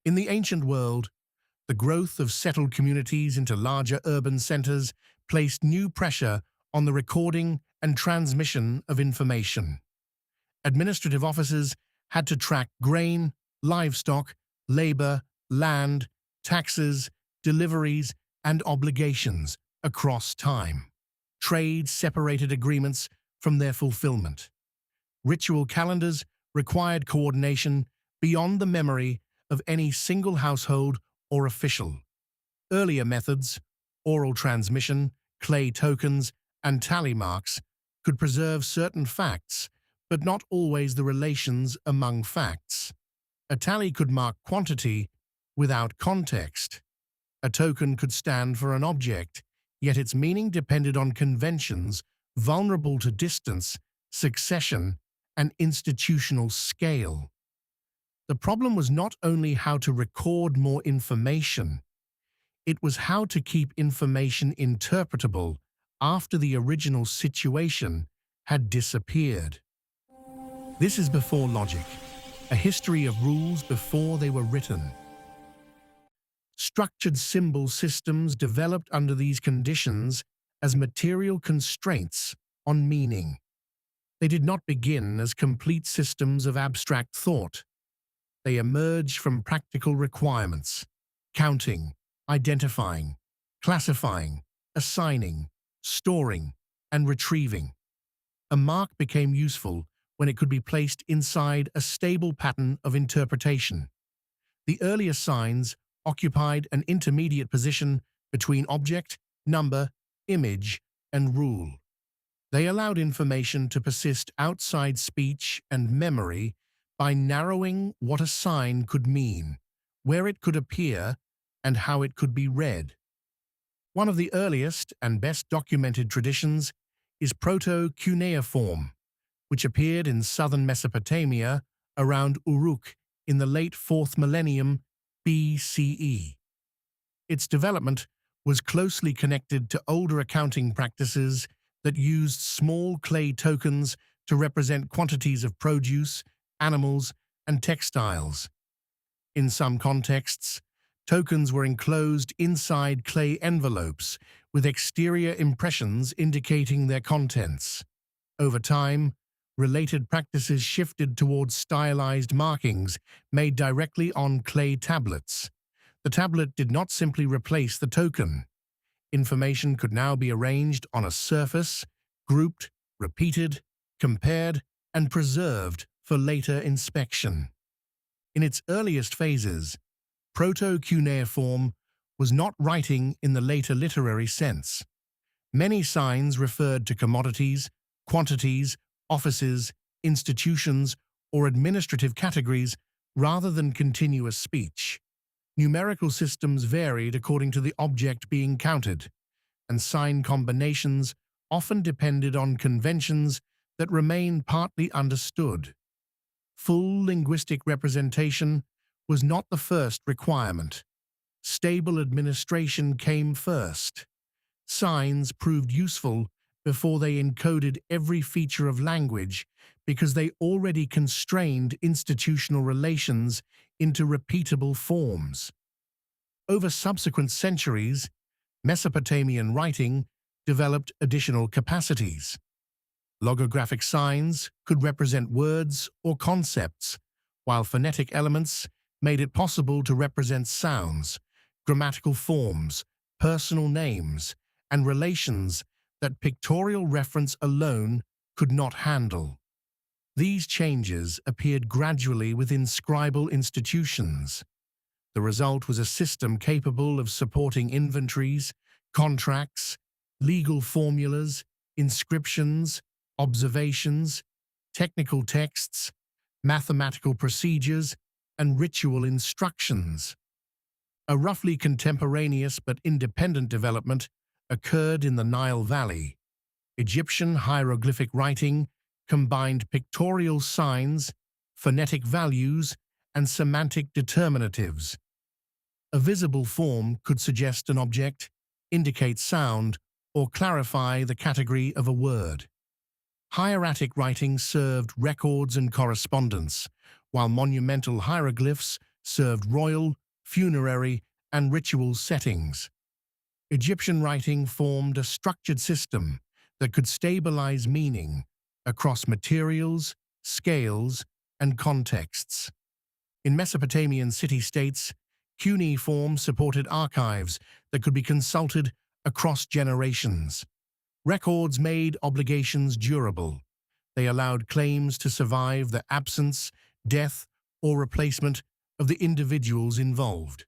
In the ancient world, the growth of settled communities into larger urban centers placed new pressure on the recording and transmission of information. Administrative officers had to track grain, livestock, labor, land, taxes, deliveries, and obligations across time. Trade separated agreements from their fulfillment. Ritual calendars required coordination beyond the memory of any single household or official. Earlier methods, oral transmission, clay tokens, and tally marks, could preserve certain facts, but not always the relations among facts. A tally could mark quantity without context. A token could stand for an object, yet its meaning depended on conventions vulnerable to distance, succession, and institutional scale. The problem was not only how to record more information, it was how to keep information interpretable after the original situation had disappeared. This is before logic, a history of rules before they were written. Structured symbol systems developed under these conditions as material constraints on meaning. They did not begin as complete systems of abstract thought. They emerged from practical requirements: counting, identifying, classifying, assigning, storing, and retrieving. A mark became useful when it could be placed inside a stable pattern of interpretation. The earlier signs occupied an intermediate position between object, number, image, and rule. They allowed information to persist outside speech and memory by narrowing what a sign could mean, where it could appear, and how it could be read. One of the earliest and best documented traditions is Proto-cuneiform, which appeared in southern Mesopotamia around Uruk in the late 4th millennium BCE. Its development was closely connected to older accounting practices that used small clay tokens to represent quantities of produce, animals, and textiles. In some contexts, tokens were enclosed inside clay envelopes with exterior impressions indicating their contents. Over time, related practices shifted towards stylized markings made directly on clay tablets. The tablet did not simply replace the token. Information could now be arranged on a surface, grouped, repeated, compared, and preserved for later inspection. In its earliest phases, Proto-cuneiform was not writing in the later literary sense. Many signs referred to commodities, quantities, offices, institutions, or administrative categories rather than continuous speech. Numerical systems varied according to the object being counted, and sign combinations often depended on conventions that remained partly understood. Full linguistic representation was not the first requirement. Stable administration came first. Signs proved useful before they encoded every feature of language because they already constrained institutional relations into repeatable forms. Over subsequent centuries, Mesopotamian writing developed additional capacities. Logographic signs could represent words or concepts, while phonetic elements made it possible to represent sounds, grammatical forms, personal names, and relations that pictorial reference alone could not handle. These changes appeared gradually within scribal institutions. The result was a system capable of supporting inventories, contracts, legal formulas, inscriptions, observations, technical texts, mathematical procedures, and ritual instructions. A roughly contemporaneous but independent development occurred in the Nile Valley. Egyptian hieroglyphic writing combined pictorial signs, phonetic values, and semantic determinatives. A visible form could suggest an object, indicate sound, or clarify the category of a word. Hieratic writing served records and correspondence, while monumental hieroglyphs served royal, funerary, and ritual settings. Egyptian writing formed a structured system that could stabilize meaning across materials, scales, and contexts. In Mesopotamian city-states, cuneiform supported archives that could be consulted across generations. Records made obligations durable. They allowed claims to survive the absence, death, or replacement of the individuals involved.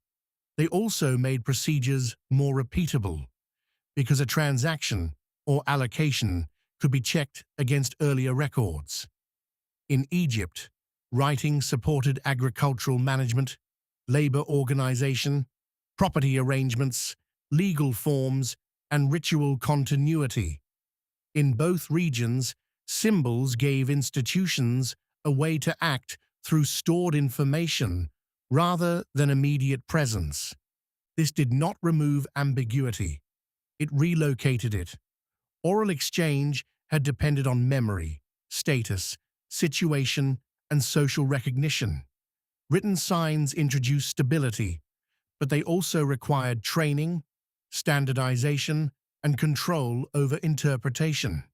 They also made procedures more repeatable, because a transaction or allocation could be checked against earlier records. In Egypt, writing supported agricultural management, labor organization, property arrangements, legal forms, and ritual continuity. In both regions, symbols gave institutions a way to act through stored information rather than immediate presence. This did not remove ambiguity. It relocated it. Oral exchange had depended on memory, status, situation, and social recognition. Written signs introduced stability, but they also required training, standardization, and control over interpretation.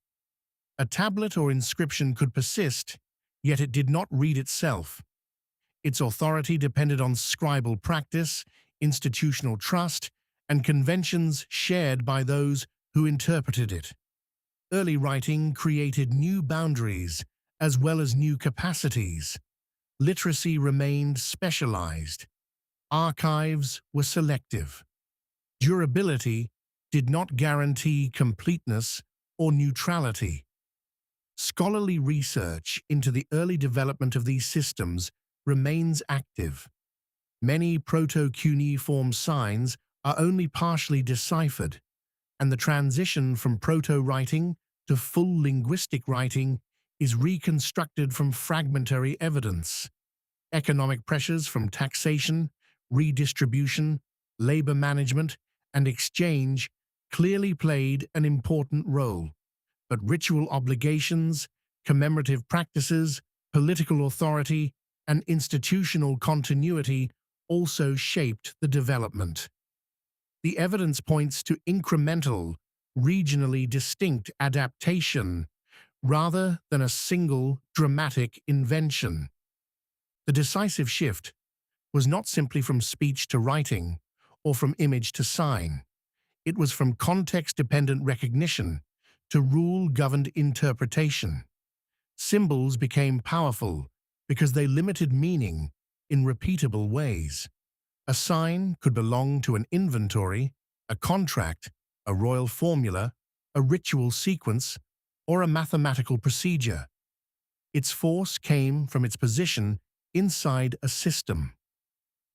A tablet or inscription could persist, yet it did not read itself. Its authority depended on scribal practice, institutional trust, and conventions shared by those who interpreted it. Early writing created new boundaries as well as new capacities. Literacy remained specialized. Archives were selective. Durability did not guarantee completeness or neutrality. Scholarly research into the early development of these systems remains active. Many proto-cuneiform signs are only partially deciphered, and the transition from proto-writing to full linguistic writing is reconstructed from fragmentary evidence. Economic pressures from taxation, redistribution, labor management, and exchange clearly played an important role, but ritual obligations, commemorative practices, political authority, and institutional continuity also shaped the development. The evidence points to incremental, regionally distinct adaptation rather than a single dramatic invention. The decisive shift was not simply from speech to writing or from image to sign. It was from context-dependent recognition to rule-governed interpretation. Symbols became powerful because they limited meaning in repeatable ways. A sign could belong to an inventory, a contract, a royal formula, a ritual sequence, or a mathematical procedure. Its force came from its position inside a system.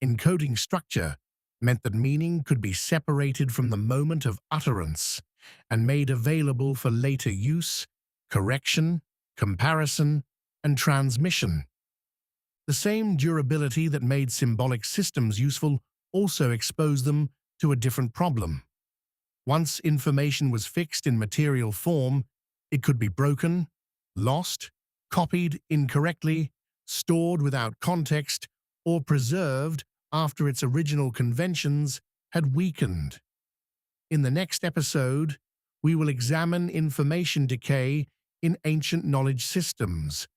Encoding structure meant that meaning could be separated from the moment of utterance and made available for later use, correction, comparison, and transmission. The same durability that made symbolic systems useful also exposed them to a different problem. Once information was fixed in material form, it could be broken, lost, copied incorrectly, stored without context, or preserved after its original conventions had weakened. In the next episode, we will examine information decay in ancient knowledge systems,